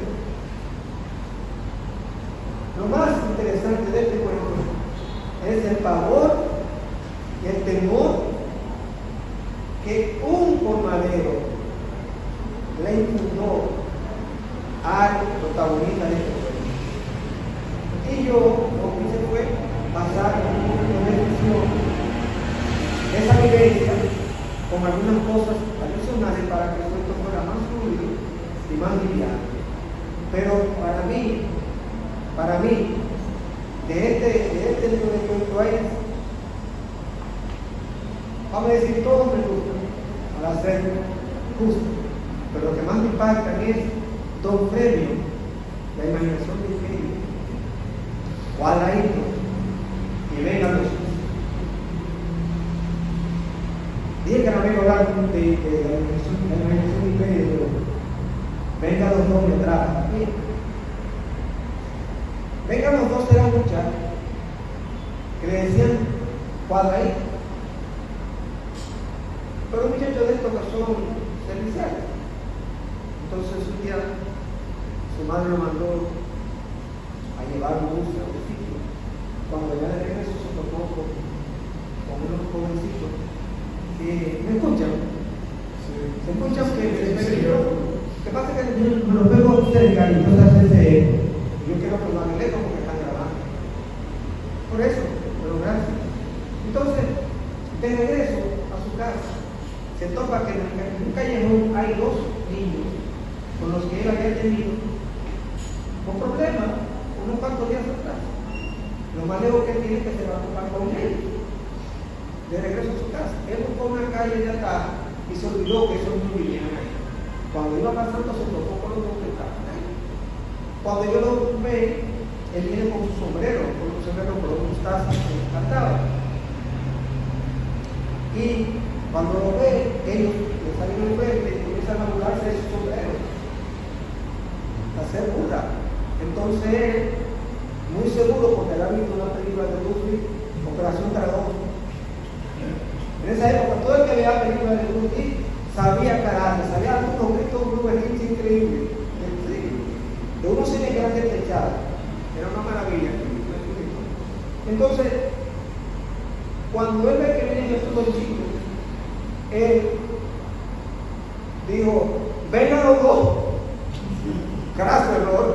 Speaker 5: Lo más interesante de este cuento es el pavor y el temor que un jornalero le infundó al protagonista de este cuento. Y yo lo que hice fue pasar una descripción de esa vivencia con algunas cosas adicionales para que el cuento fuera más fluido y más liviano. Pero para mí, de este libro de cuento hay, vamos a decir, todos me gustan, para ser justo, pero lo que más me impacta es Don Femio, la imaginación de Femio, o Alaito, y vengan los hijos. Dije que no vengo a hablar de la imaginación de Femio, pero venga los dos detrás también. Vengan los dos, eran muchachos que le decían cuadradito. Pero un muchacho de estos que son serviciales. Entonces un día su madre lo mandó a llevar un bus a un sitio. Cuando ya de regreso se topó con unos jovencitos que me escuchan. Se escuchan que pasa que me los veo cerca y entonces yo quiero que lo arregle como que están grabando. Por eso, pero gracias. Entonces, de regreso a su casa, se topa que en un callejón hay dos niños con los que él había tenido un problema unos cuantos días atrás. Lo más lejos que él tiene que se va a topar con él. De regreso a su casa. Él buscó una calle de atrás y se olvidó que esos niños vivían ahí. Cuando iba pasando se topó con los dos que estaban ahí. Cuando yo lo ve, él viene con su sombrero, con unos tazos que le encantaba. Y cuando lo ve, ellos le salen al frente y comienzan a burlarse de su sombrero, a hacer burla. Entonces él, muy seguro, porque había visto una película de Bruce Lee, Operación Dragón. En esa época, todo el que veía películas de Bruce Lee sabía karate, sabía algunos gritos, unos berrinches increíbles. De unos cines que eran techados, era una maravilla. Entonces, cuando él ve que vienen estos dos chicos, él dijo, vengan los dos. Gracias, error.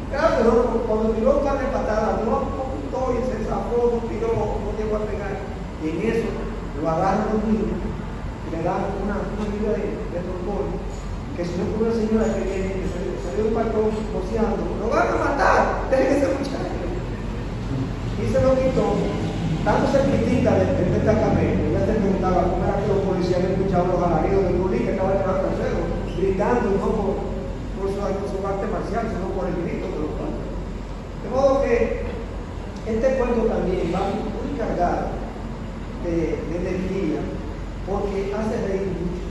Speaker 5: Gracias, error. Cuando tiró un par de patadas, no apuntó y se zafó, no tiró, no llegó a pegar. Y en eso lo agarran los niños y le dan una ayuda de trombón, que si no fue una señora que viene, que salió de un balcón boceando, lo van a matar, dejen ese muchacho. Y se lo quitó, dándose crítica del destacamento. Ya se preguntaba cómo era que los policías escuchaban los alaridos del Bulí que estaba llevando al cerro, gritando, no por su arte marcial, sino por el grito de los padres. De modo que este cuento también va muy cargado de energía, porque hace reír mucho.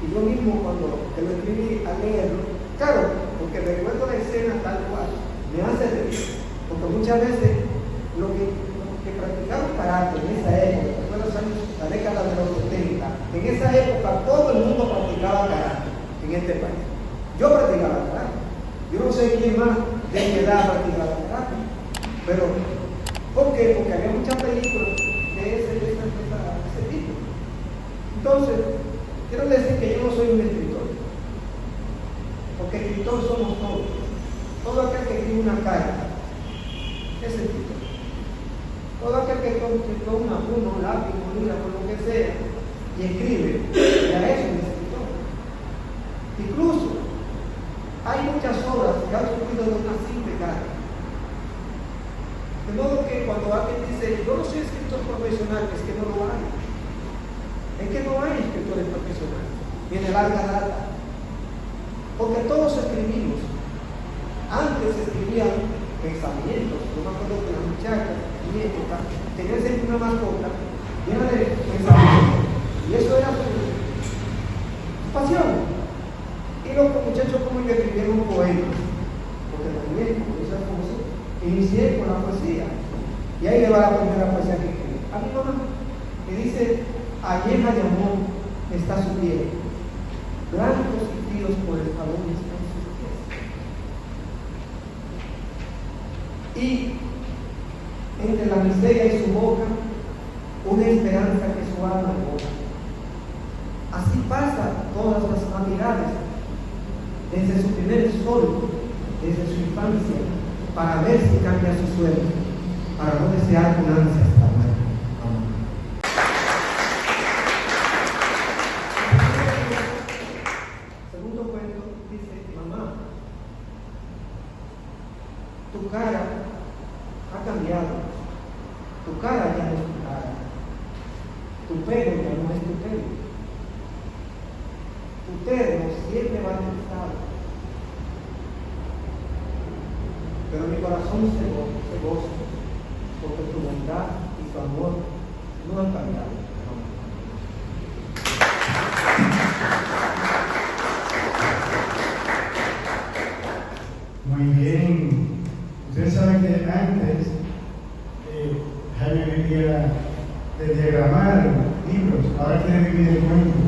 Speaker 5: Y yo mismo cuando te lo escribí a leerlo, claro, porque me recuerdo la escena tal cual, me hace reír, porque muchas veces lo que practicaban karate en esa época, fue la década de los 70, en esa época todo el mundo practicaba karate en este país. Yo practicaba karate, yo no sé quién más de mi edad practicaba karate, pero ¿por qué? Porque había muchas películas de ese tipo. Entonces, quiero decir que yo no soy un escritor, porque escritor somos todos. Todo aquel que escribe una carta es escritor. Todo aquel que toma una pluma, un lápiz, un libro, lo que sea, y escribe, ya es un escritor. Incluso, hay muchas obras que han surgido de una simple carta. De modo que cuando alguien dice, yo no soy escritor profesional, es que no lo hay. Es que no hay escritores profesionales, ni de larga data. Porque todos escribimos. Antes se escribían pensamientos. Yo me acuerdo que las muchachas en mi época tenían siempre una mascota llena de pensamientos. Y eso era su pasión. Y los muchachos como yo escribieron poemas. Porque también, como esas cosas, inicié con la poesía. Y ahí le va la primera poesía que escribí. A mi mamá me dice, añeja y amor está su piel, blancos y fríos por el jabón están sus pies. Y entre la miseria y su boca, una esperanza que su alma evoca. Así pasa todas las navidades, desde su primer sol, desde su infancia, para ver si cambia su suerte, para no desear con ansia esta muerte. Segundo cuento dice, mamá, tu cara ha cambiado, tu cara ya no es tu cara, tu pelo ya no es tu pelo, tu terno siempre va trenzado, pero mi corazón se goza, porque tu bondad y tu amor no han cambiado.
Speaker 2: Muy bien. Ustedes saben que antes Jaime vivía de diagramar libros, ahora quiere vivir de cuentos.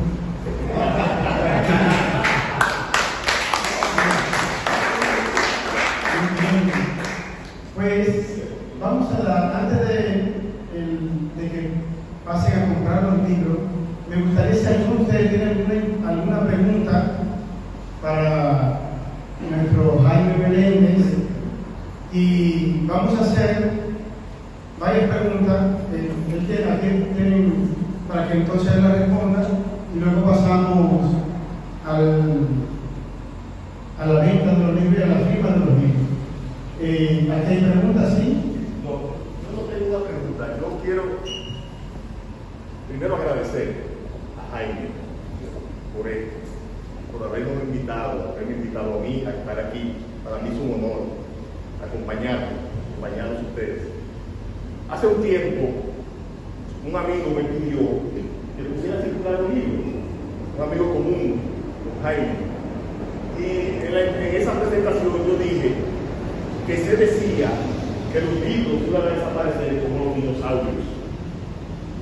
Speaker 2: Pues vamos a dar, antes de que pasen a comprar los libros, me gustaría si alguno de ustedes tiene alguna pregunta para nuestro Jaime Meléndez, y vamos a hacer varias preguntas. Aquí tienen para que entonces él la responda, y luego pasamos a la venta de los libros y a la firma de los libros. ¿Aquí hay preguntas? ¿Sí?
Speaker 6: No, yo no tengo una pregunta. Yo quiero primero agradecer a Jaime por esto, por haberme invitado a mí a estar aquí. Para mí es un honor acompañarlos ustedes. Hace un tiempo, un amigo me pidió que pusiera a circular un libro, un amigo común, Jaime. Y en esa presentación yo dije que se decía que los libros iban a desaparecer como los dinosaurios.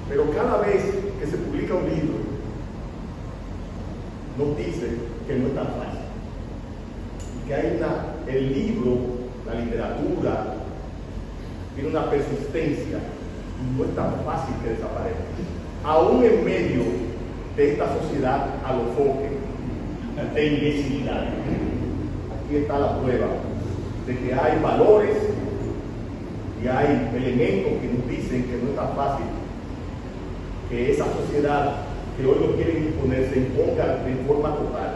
Speaker 6: Pero cada vez que se publica un libro, nos dice que no es tan fácil. Que hay el libro, la literatura, tiene una persistencia y no es tan fácil que desaparezca. Aún en medio de esta sociedad alofoque, de imbecilidad, aquí está la prueba de que hay valores y hay elementos que nos dicen que no es tan fácil que esa sociedad que hoy no quieren imponer se imponga de forma total.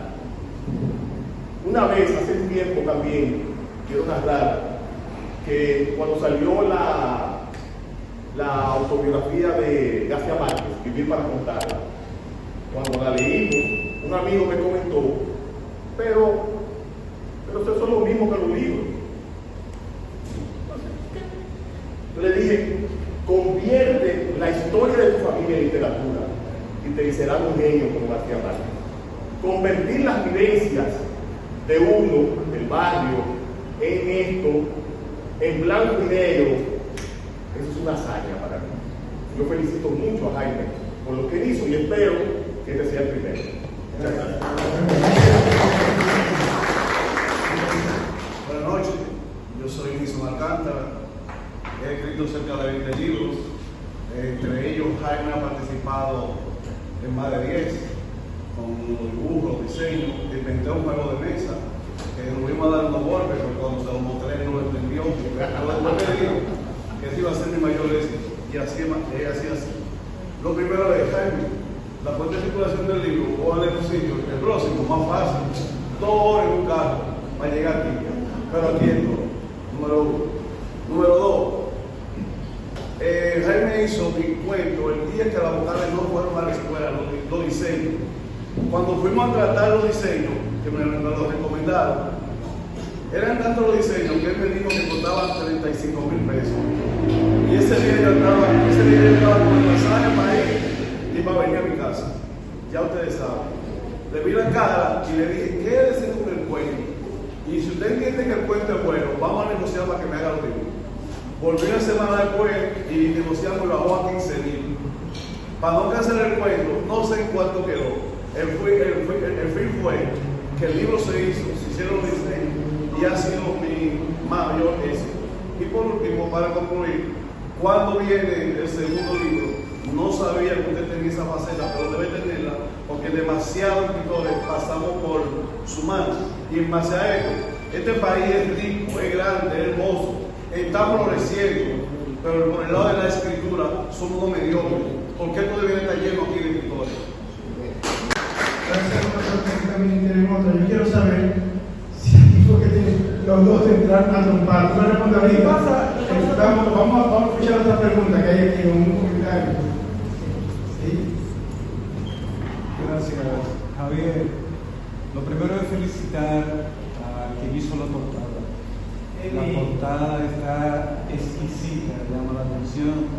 Speaker 6: Una vez, hace un tiempo también, quiero narrar que cuando salió la autobiografía de García Márquez, Vivir para contarla, cuando la leímos, un amigo me comentó, pero eso es lo mismo que los libros. Yo le dije, convierte la historia de tu familia en literatura y te será un genio como García Márquez. Convertir las vivencias de uno, del barrio, en esto, en blanco y negro, eso es una hazaña para mí. Yo felicito mucho a Jaime por lo que hizo y espero que este sea el primero. Muchas gracias.
Speaker 7: Buenas noches, yo soy Nison Alcántara, he escrito cerca de 20 libros, entre ellos Jaime ha participado en más de 10, con los dibujos, los diseños. Inventé un juego de mesa que nos fuimos a dar unos golpes, porque cuando se lo mostré no lo entendió, pero después me dijo que ese iba a ser mi mayor éxito, y así. Lo primero es, Jaime, la fuente de circulación del libro, o al sitio, el próximo, más fácil, 2 horas en un carro para llegar aquí, pero aquí es todo, número 1. Número 2, Jaime hizo mi cuento el día que las vocales no fueron a la escuela, los diseños. Cuando fuimos a tratar los diseños, que me los recomendaron, eran tantos los diseños que él me dijo que costaban 35,000 pesos. Y ese día yo estaba con el pasaje para ir y para venir a mi casa. Ya ustedes saben. Le vi la cara y le dije, quédese con el cuento. Y si usted entiende que el cuento es bueno, vamos a negociar para que me haga los dibujos. Volví una semana después y negociamos y bajó a 15,000. Para no cancelar el cuento, no sé en cuánto quedó. El fin fue que el libro se hicieron los diseños y ha sido mi mayor éxito. Y por último, para concluir, cuando viene el segundo libro, no sabía que usted tenía esa faceta, pero debe tenerla, porque demasiados escritores pasamos por su mano. Y en base a esto, este país es rico, es grande, es hermoso, está floreciendo, pero por el lado de la escritura somos unos mediocres. ¿Por qué tú debes estar lleno aquí de escritores?
Speaker 2: Gracias, también tenemos otra. Yo quiero saber si aquí fue que los dos entraron a trompar. ¿Tú me respondes a mí? Vamos a escuchar otra pregunta que hay aquí en un comentario. ¿Sí?
Speaker 8: Gracias, Javier. Lo primero es felicitar a quien hizo la portada. La portada está exquisita, llama la atención.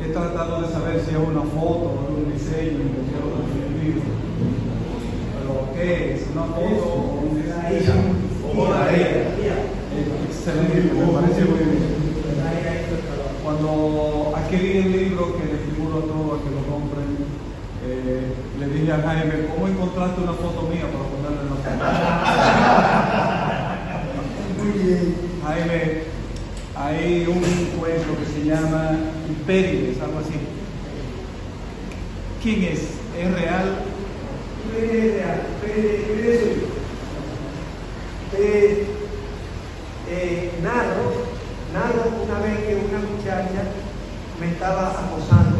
Speaker 8: He tratado de saber si es una foto o un diseño, pero ¿qué es? ¿Una foto o un diseño? excelente, me parece muy bien. Cuando adquirí el libro, que le estimula a todos a que lo compren, le dije a Jaime, ¿cómo encontraste una foto mía para ponerle en la foto?
Speaker 2: Muy bien.
Speaker 8: Jaime, hay un cuento que se llama Imperios, algo así. ¿Quién es? ¿Es real?
Speaker 5: Es real, narro una vez que una muchacha me estaba acosando,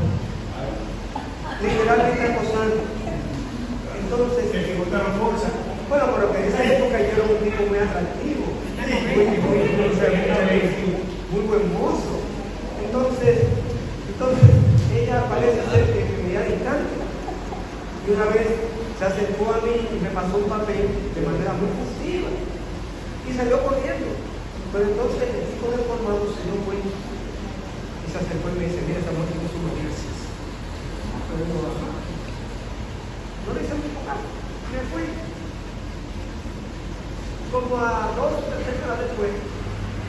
Speaker 5: literalmente acosando. Entonces, bueno, pero que en esa época yo era un tipo muy atractivo, muy buen mozo. Entonces ella parece ser que me veía distante. Y una vez se acercó a mí y me pasó un papel de manera muy positiva y salió corriendo. Pero entonces el tipo deformado se dio cuenta y se acercó y me dice, mira, esa mujer tiene sus noticias. Pero no le hice mucho caso, me fui. Como a 2 o 3 semanas después,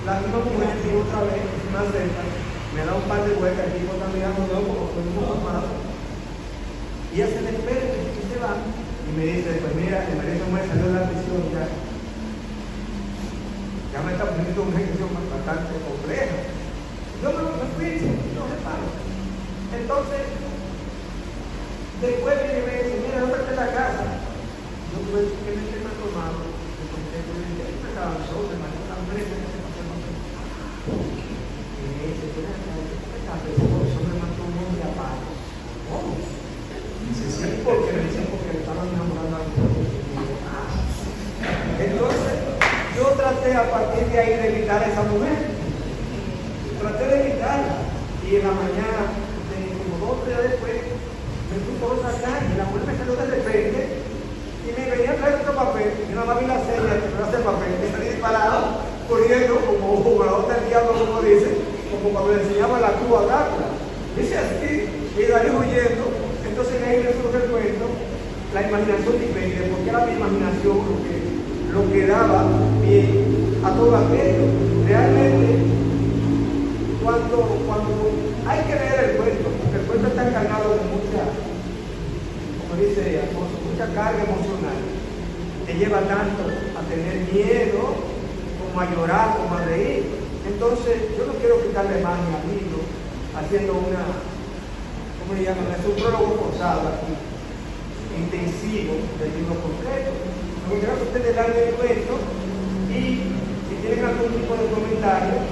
Speaker 5: la misma mujer vino otra vez, más cerca, me da un par de vueltas, el tipo está mirando de ojo, como formado. Y ella se despega y se va y me dice, pues mira, el marido me salió de la prisión ya me está poniendo una ejecución bastante compleja. Yo me fui, no se paga. Entonces, después viene y me dice, mira, ¿dónde está la casa? Yo tuve que meterme tomado, me conté con el día, me estaba solo, me mandó una empresa que se pasó más. Y me dice, ¿qué está pensando? Eso me mató un hombre a palos. ¿Cómo? Dice, sí, porque me dicen porque le estaban enamorando a mí. Entonces, yo traté a partir de ahí de evitar a esa mujer. Traté de evitarla. Y en la mañana, como 2 días después, me fui por otra calle y la mujer me salió de repente y me venía a traer otro papel. Y nada más vi la seña que me hace el papel. Me salí disparado, corriendo como jugador del diablo, como dice, como cuando le enseñaba la cruz a Drácula. Dice así, y salí huyendo. Entonces ahí me surge el cuento, la imaginación depende, porque era mi imaginación lo que daba pie a todo aquello. Realmente, cuando hay que leer el cuento, porque el cuento está cargado de mucha, como dice Alfonso, mucha carga emocional, te lleva tanto a tener miedo, como a llorar, como a reír. Entonces, yo no quiero quitarle más al libro haciendo una, ¿cómo le llaman? Es un prólogo forzado aquí, intensivo del libro completo. Me gustaría que ustedes dan el cuento y si tienen algún tipo de comentario,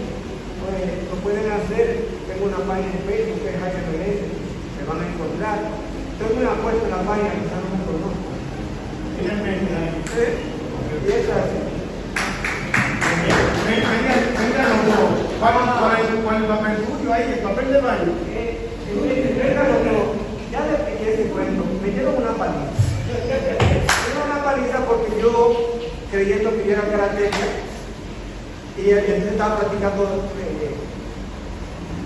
Speaker 5: pues lo pueden hacer. Tengo una página en Facebook que es Jaime Meneses, se van a encontrar. Tengo una puesta en la página, quizás no me conozco. Y eso así.
Speaker 2: Venga los dos. ¿Cuál es el papel tuyo ahí? ¿El papel de baño?
Speaker 5: Venga los dos. Ya le expliqué ese cuento. Me dieron una paliza. Una paliza porque yo, creyendo que yo era karateca, y él estaba practicando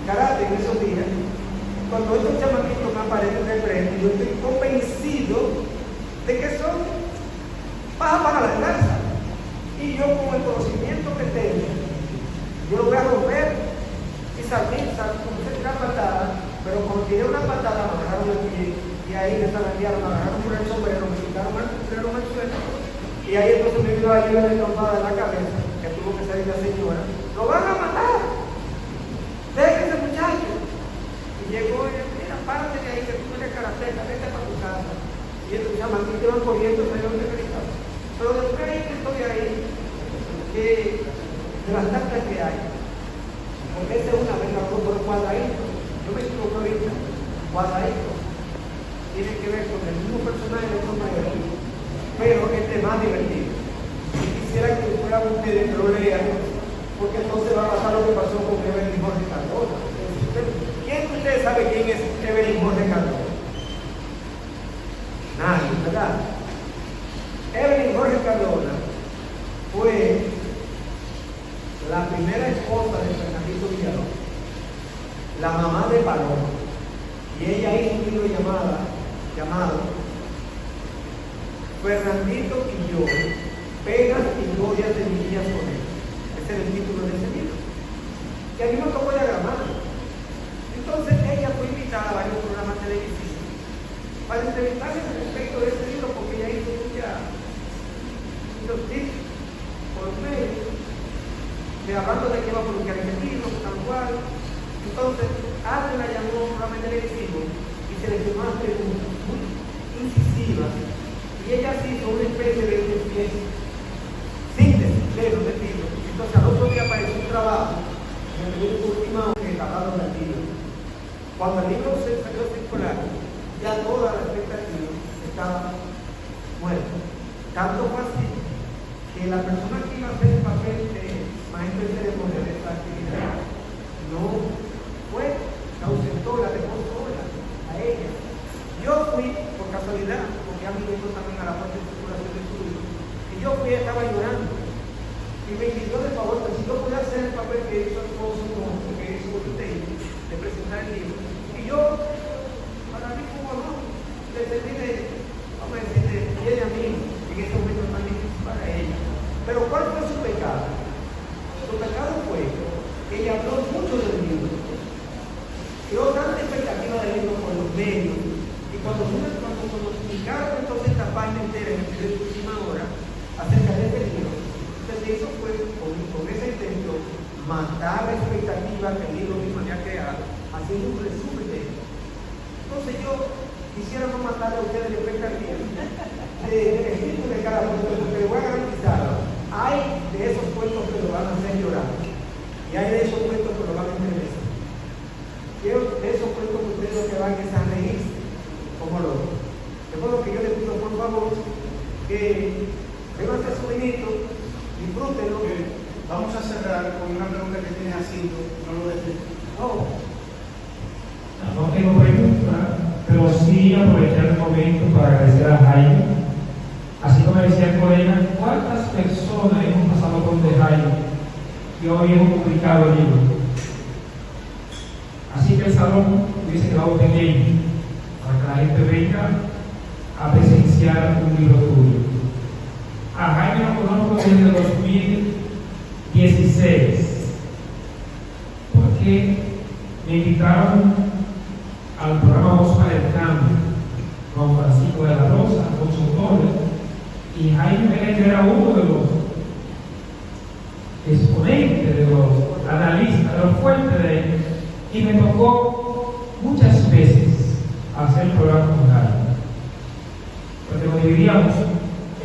Speaker 5: karate en esos días. Cuando estos chamaquitos me aparecen de frente, yo estoy convencido de que son paja para la lanza. Y yo, con el conocimiento que tengo, yo lo voy a romper y salir, como se tira patada, pero cuando tiré una patada me agarraron el pie y ahí me zarandearon, me agarraron por el sombrero, me quitaron el sombrero, me suelto, y ahí entonces me dio la lluvia de trompada en la cabeza, que tuvo que salir la señora. ¡Lo van a matar! ¡Dejen ese muchacho! Y llegó y dijo, mira, párate de ahí, que tú eres karateca, vete para tu casa. Y estos chamaquitos iban corriendo, salieron de gritado. Pero después ahí que estoy ahí, que de las tantas que hay, porque esta es una vez la por cuadradito, yo me equivoco ahorita, cuadradito, tiene que ver con el mismo personaje de otro mayor, pero este es más divertido. Y quisiera que fueran ustedes que lo lean, porque entonces va a pasar lo que pasó con Evelyn Jorge Cardona. ¿Quién de ustedes sabe quién es Evelyn Jorge Cardona? Nadie, ¿verdad? Evelyn Jorge Cardona fue la primera esposa de Fernandito Villalón, la mamá de Paloma, y ella hizo un libro llamado Fernandito y yo, penas y glorias de mi vida con él. ese es el título de ese libro. Y a mí me tocó diagramar. Entonces ella fue invitada a varios programas televisivos para entrevistarle respecto de ese libro, porque ella hizo muchos tips por medio de hablando de que iba a publicar ese libro, tal cual. Entonces, alguien la llamó a un programa televisivo y se le hizo unas preguntas muy incisivas, y ella se hizo una especie de síntesis del libro. Entonces, al otro día apareció un trabajo en el periódico Última Hora que hablaba del libro. Cuando el libro se salió a circular, ya toda la expectativa estaba muerta. Tanto fue así que la persona que iba a hacer el papel de maestro de ceremonia de esta actividad no fue, se ausentó, la dejó sola a ella. Yo fui por casualidad, porque a mí me también a la parte de circulación de estudio, y yo fui, estaba llorando, y me pidió de favor que si yo podía hacer el papel que hizo el esposo, que hizo usted, de presentar el libro. Y yo, para mí, como no, decidí de, vamos a decir, viene a mí en ese momento tan difícil para ella. Pero ¿cuál fue su pecado? Su pecado fue que ella habló mucho del libro, creó tanta expectativa del libro por los medios, y cuando publicaron entonces esta página entera en el periódico Última Hora acerca de este libro, entonces eso fue con ese intento matar la expectativa que el libro mismo había creado, haciendo un resumen de esto. Entonces yo quisiera no matar a ustedes la expectativa del espíritu de cada puesto, porque les voy a garantizar, hay de esos puestos que lo van a hacer llorar, y hay de esos puestos que lo van a entrevistar. Quiero de esos puestos que ustedes lo que van es a reírse como locos. De modo que yo les pido por favor que vengan a su vinito, disfrútenlo.
Speaker 2: Vamos a cerrar con una pregunta que tiene Jacinto, no lo dejes.
Speaker 9: No tengo pregunta, pero sí aprovechar el momento para agradecer a Jaime. Así como decía el colega, ¿cuántas personas hemos pasado con de Jaime y hoy hemos publicado el libro? Así que el salón hubiese quedado pequeño para que la gente venga a presenciar un libro tuyo. A Jaime lo conozco desde el 2016, porque me invitaron al programa Voz para el Cambio con Francisco de la Rosa, consultores, y Jaime Pérez era uno de los exponentes, de los analistas, de los fuertes de ellos, y me tocó muchas veces hacer el programa con Jaime, porque lo dividíamos,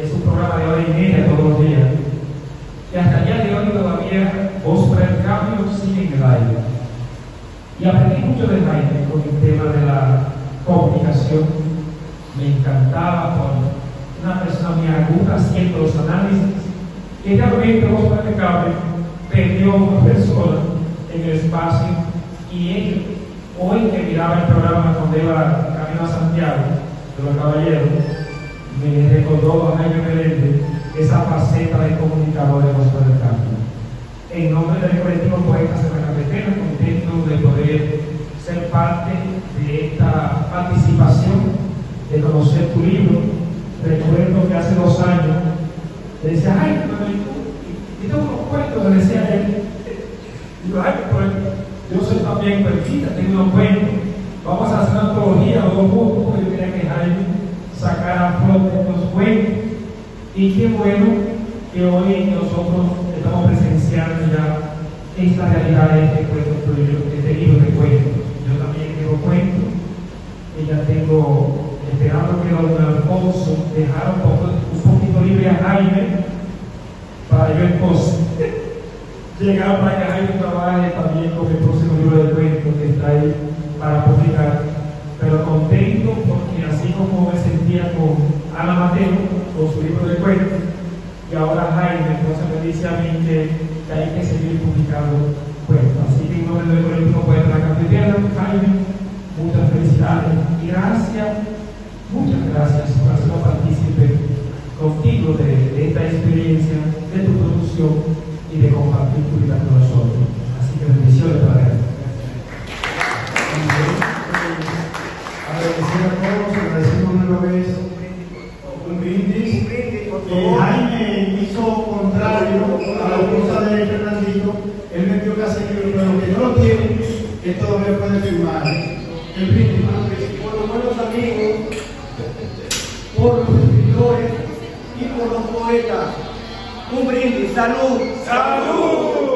Speaker 9: es un programa de hora y media todos los días, y hasta el día de hoy todavía Voz para el Cambio sigue en el aire. Y aprendí mucho de Jaime con el tema de la comunicación. Me encantaba por una persona muy aguda haciendo los análisis. Y realmente Voz para el Cambio perdió una persona en el espacio, y él, hoy que miraba el programa cuando iba camino a Santiago de los Caballeros, me recordó a Jaime Meléndez esa faceta de comunicador de Voz para el Cambio. En nombre del colectivo Poetas de la Cafetera, contento de poder ser parte de esta participación, de conocer tu libro. Recuerdo que hace 2 años le decía, ay, y tengo unos cuentos, le decía él. Digo, ay, pues yo soy también poetista, tengo unos cuentos. Vamos a hacer una antología los dos juntos, porque yo quería que Jaime sacara a flote los cuentos. Y qué bueno que hoy nosotros estamos presenciando ya esta realidad de este libro de cuentos. Yo también tengo cuentos, y ya tengo, esperando que don Alfonso dejara un poquito libre a Jaime para yo entonces llegar para que Jaime trabaje también con el próximo libro de cuentos que está ahí para publicar. Pero contento porque así como me sentía con Ana Mateo, con su libro de cuentos, y ahora Jaime, entonces me dice a mí que hay que seguir publicando cuentos. Así que en nombre del colectivo Poetas de la Cafetera, Jaime, muchas felicidades y gracias, muchas gracias por hacernos partícipe contigo de esta experiencia, de tu producción y de compartir tu vida con nosotros. Así que bendiciones para él.
Speaker 2: Agradecer a todos, agradecemos una vez un brindis. Jaime hizo contrario a la cosa de Fernando pero los que no lo tienen, que todavía pueden firmar. El brindis, por los buenos amigos, por los escritores y por los poetas. Un brindis, salud.
Speaker 10: ¡Salud!